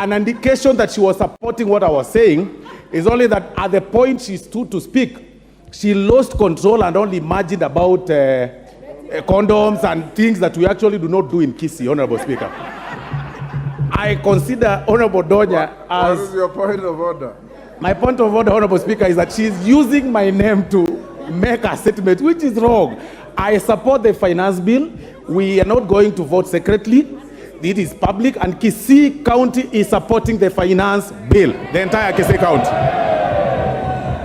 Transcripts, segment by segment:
an indication that she was supporting what I was saying is only that at the point she stood to speak, she lost control and only imagined about condoms and things that we actually do not do in Kisii, Honorable Speaker. I consider Honorable Donya as... What is your point of order? My point of order, Honorable Speaker, is that she is using my name to make a statement, which is wrong. I support the finance bill. We are not going to vote secretly. It is public, and Kisii County is supporting the finance bill, the entire Kisii County.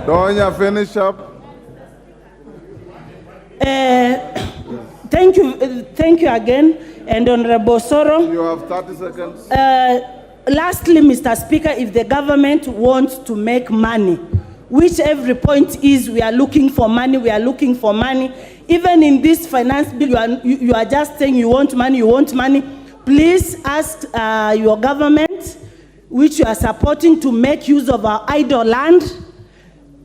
Donya, finish up. Thank you again, and Honorable Osoro. You have 30 seconds. Lastly, Mr. Speaker, if the government wants to make money, which every point is we are looking for money, even in this finance bill, you are just saying you want money, please ask your government, which you are supporting, to make use of our idle land.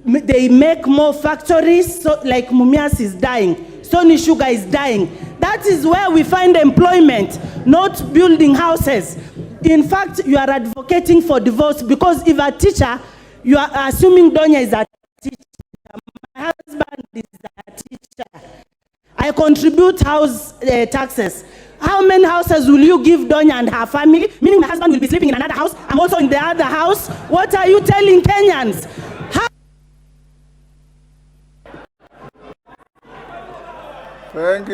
They make more factories, so like Mumias is dying, Stony Sugar is dying. That is where we find employment, not building houses. In fact, you are advocating for divorce because if a teacher, you are assuming Donya is a teacher. My husband is a teacher. I contribute house taxes. How many houses will you give Donya and her family? Meaning my husband will be sleeping in another house. I'm also in the other house. What are you telling Kenyans? Thank you.